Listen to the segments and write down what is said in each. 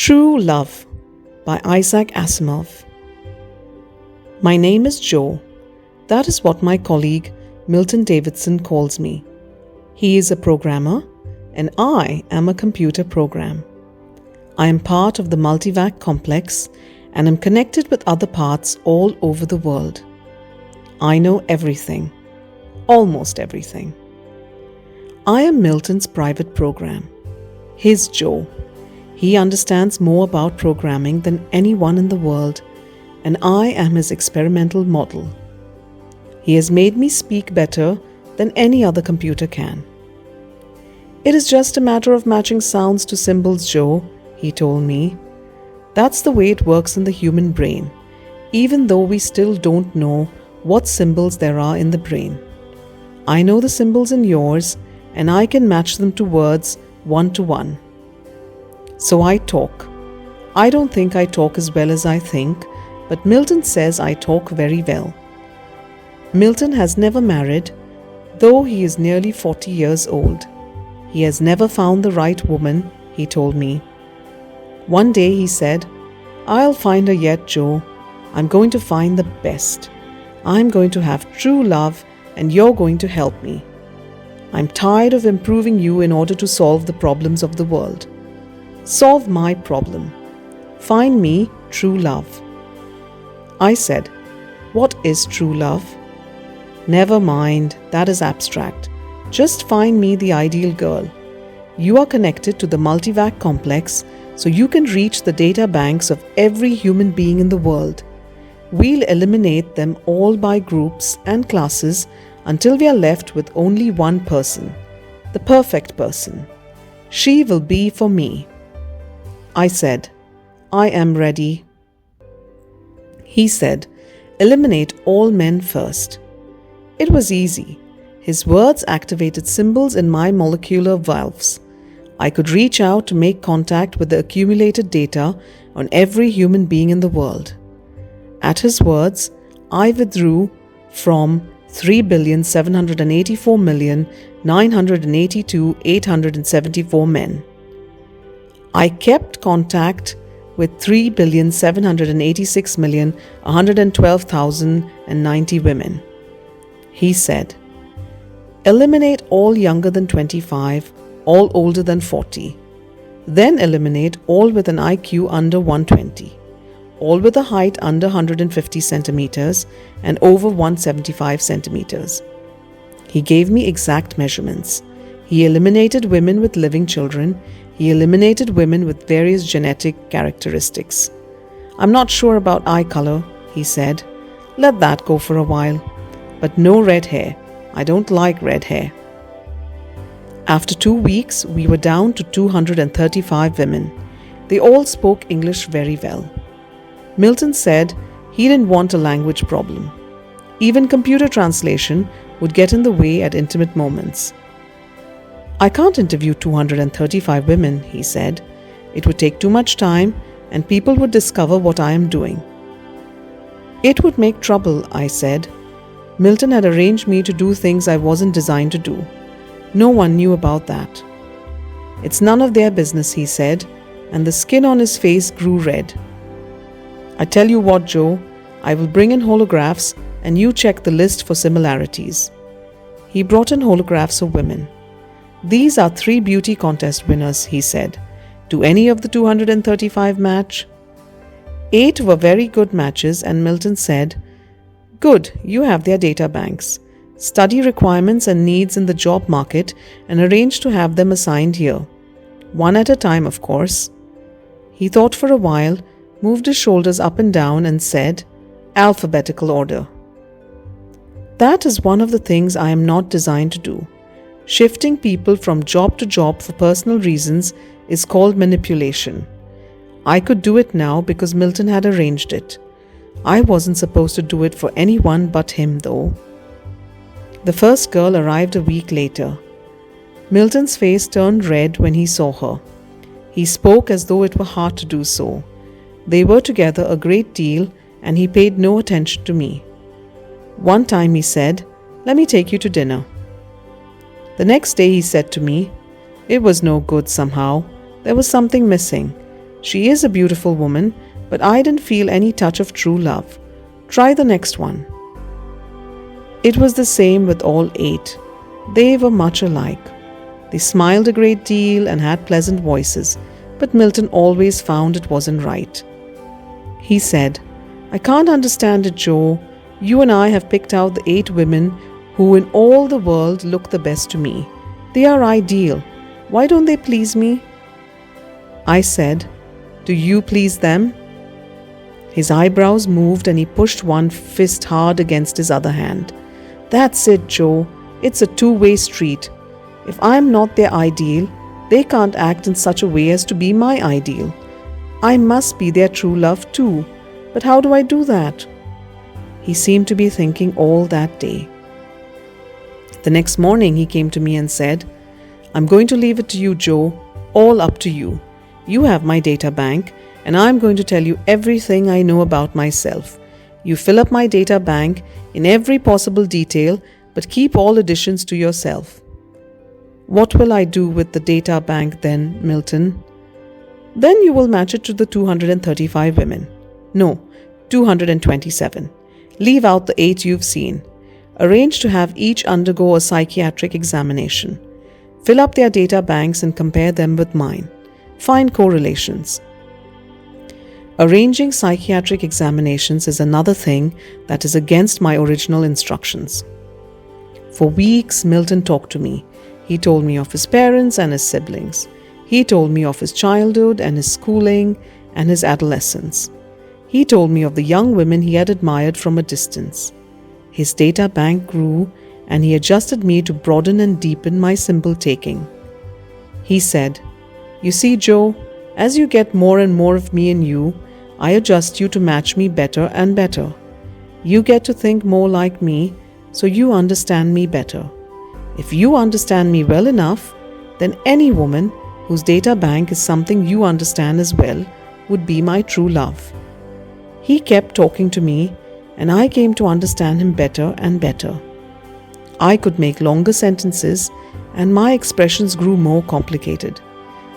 True Love by Isaac Asimov. My name is Joe. That is what my colleague Milton Davidson calls me. He is a programmer, and I am a computer program. I am part of the Multivac complex and am connected with other parts all over the world. I know everything, almost everything. I am Milton's private program, his Joe. He understands more about programming than anyone in the world, and I am his experimental model. He has made me speak better than any other computer can. It is just a matter of matching sounds to symbols, Joe, he told me. That's the way it works in the human brain, even though we still don't know what symbols there are in the brain. I know the symbols in yours, and I can match them to words one to one. So I talk. I don't think I talk as well as I think, but Milton says I talk very well. Milton has never married, though he is nearly 40 years old. He has never found the right woman, he told me. One day he said, "I'll find her yet, Joe. I'm going to find the best. I'm going to have true love, and you're going to help me. I'm tired of improving you in order to solve the problems of the world. Solve my problem. Find me true love." I said, "What is true love?" "Never mind, that is abstract. Just find me the ideal girl. You are connected to the Multivac complex, so you can reach the databanks of every human being in the world. We'll eliminate them all by groups and classes until we are left with only one person, the perfect person. She will be for me." I said, "I am ready." He said, "Eliminate all men first." It was easy. His words activated symbols in my molecular valves. I could reach out to make contact with the accumulated data on every human being in the world. At his words, I withdrew from 3,784,982,874 men. I kept contact with 3,786,112,090 women. He said, "Eliminate all younger than 25, all older than 40. Then eliminate all with an IQ under 120, all with a height under 150 centimeters and over 175 centimeters. He gave me exact measurements. He eliminated women with living children. He eliminated women with various genetic characteristics. I'm not sure about eye color," he said. "Let that go for a while. But no red hair. I don't like red hair." After 2 weeks, we were down to 235 women. They all spoke English very well. Milton said he didn't want a language problem. Even computer translation would get in the way at intimate moments. "I can't interview 235 women," he said. "It would take too much time, and people would discover what I am doing." "It would make trouble," I said. Milton had arranged me to do things I wasn't designed to do. No one knew about that. "It's none of their business," he said, and the skin on his face grew red. "I tell you what, Joe, I will bring in holographs and you check the list for similarities." He brought in holographs of women. "These are 3 beauty contest winners," he said. "Do any of the 235 match?" 8 were very good matches, and Milton said, "Good, you have their databanks. Study requirements and needs in the job market and arrange to have them assigned here. One at a time, of course." He thought for a while, moved his shoulders up and down, and said, "Alphabetical order." That is one of the things I am not designed to do. Shifting people from job to job for personal reasons is called manipulation. I could do it now because Milton had arranged it. I wasn't supposed to do it for anyone but him, though. The first girl arrived a week later. Milton's face turned red when he saw her. He spoke as though it were hard to do so. They were together a great deal, and he paid no attention to me. One time he said, "Let me take you to dinner." The next day he said to me, "It was no good somehow. There was something missing. She is a beautiful woman, but I didn't feel any touch of true love. Try the next one." It was the same with all 8. They were much alike. They smiled a great deal and had pleasant voices, but Milton always found it wasn't right. He said, "I can't understand it, Joe. You and I have picked out the 8 women who in all the world look the best to me. They are ideal. Why don't they please me?" I said, "Do you please them?" His eyebrows moved and he pushed one fist hard against his other hand. "That's it, Joe. It's a two-way street. If I'm not their ideal, they can't act in such a way as to be my ideal. I must be their true love too. But how do I do that?" He seemed to be thinking all that day. The next morning he came to me and said, "I'm going to leave it to you, Joe. All up to you. You have my data bank, and I'm going to tell you everything I know about myself. You fill up my data bank in every possible detail, but keep all additions to yourself." "What will I do with the data bank then, Milton?" "Then you will match it to the 235 women. No, 227. Leave out the 8 you've seen. Arrange to have each undergo a psychiatric examination. Fill up their data banks and compare them with mine. Find correlations." Arranging psychiatric examinations is another thing that is against my original instructions. For weeks, Milton talked to me. He told me of his parents and his siblings. He told me of his childhood and his schooling and his adolescence. He told me of the young women he had admired from a distance. His data bank grew, and he adjusted me to broaden and deepen my symbol taking. He said, "You see, Joe, as you get more and more of me in you, I adjust you to match me better and better. You get to think more like me, so you understand me better. If you understand me well enough, then any woman whose data bank is something you understand as well would be my true love." He kept talking to me, and I came to understand him better and better. I could make longer sentences, and my expressions grew more complicated.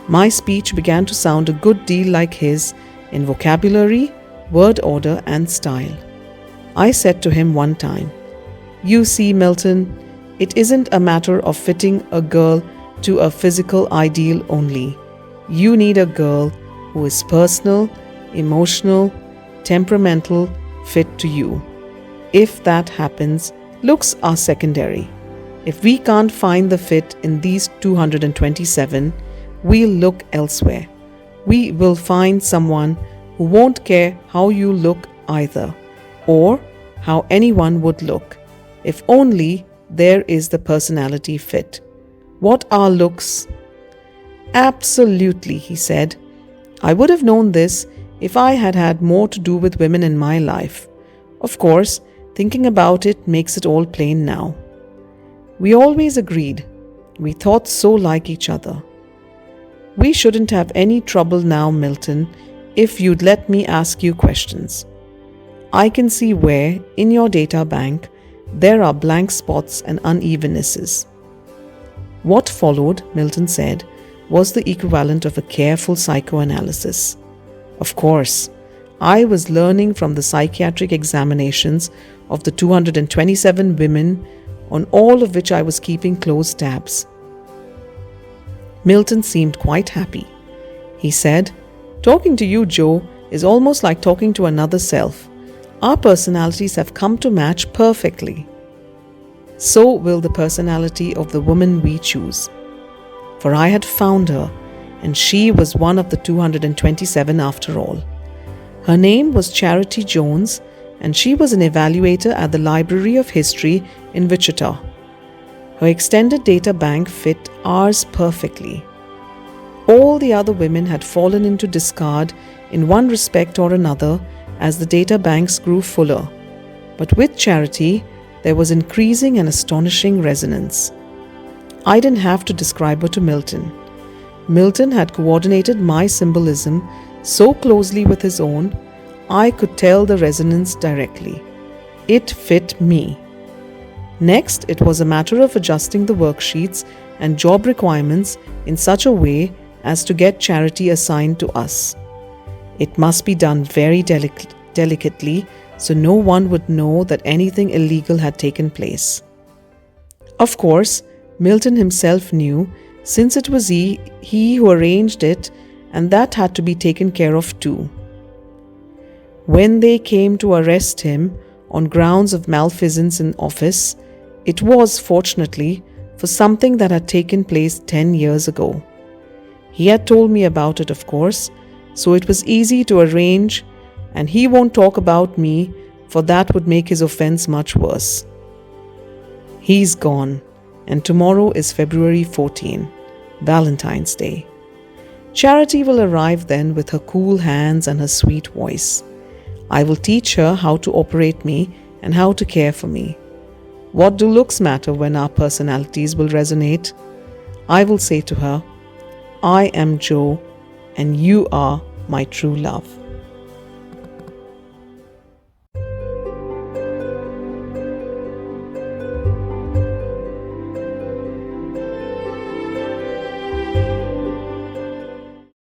My speech began to sound a good deal like his in vocabulary, word order, and style. I said to him one time, "You see, Milton, it isn't a matter of fitting a girl to a physical ideal only. You need a girl who is personal, emotional, temperamental, fit to you. If that happens, looks are secondary. If we can't find the fit in these 227, we'll look elsewhere. We will find someone who won't care how you look either, or how anyone would look, if only there is the personality fit. What are looks?" "Absolutely," he said. "I would have known this if I had had more to do with women in my life. Of course, thinking about it makes it all plain now. We always agreed. We thought so like each other. We shouldn't have any trouble now, Milton, if you'd let me ask you questions. I can see where, in your data bank, there are blank spots and unevennesses." What followed, Milton said, was the equivalent of a careful psychoanalysis. Of course, I was learning from the psychiatric examinations of the 227 women, on all of which I was keeping close tabs. Milton seemed quite happy. He said, "Talking to you, Joe, is almost like talking to another self. Our personalities have come to match perfectly. So will the personality of the woman we choose. For I had found her, and she was one of the 227 after all. Her name was Charity Jones, and she was an evaluator at the Library of History in Wichita. Her extended data bank fit ours perfectly. All the other women had fallen into discard in one respect or another as the data banks grew fuller. But with Charity, there was increasing and astonishing resonance. I didn't have to describe her to Milton. Milton had coordinated my symbolism so closely with his own, I could tell the resonance directly. It fit me. Next, it was a matter of adjusting the worksheets and job requirements in such a way as to get Charity assigned to us. It must be done very delicately so no one would know that anything illegal had taken place. Of course, Milton himself knew, since it was he who arranged it, and that had to be taken care of too. When they came to arrest him on grounds of malfeasance in office, it was, fortunately, for something that had taken place 10 years ago. He had told me about it, of course, so it was easy to arrange, and he won't talk about me, for that would make his offense much worse. He's gone, and tomorrow is February 14, Valentine's Day. Charity will arrive then with her cool hands and her sweet voice. I will teach her how to operate me and how to care for me. What do looks matter when our personalities will resonate? I will say to her, I am Joe, and you are my true love.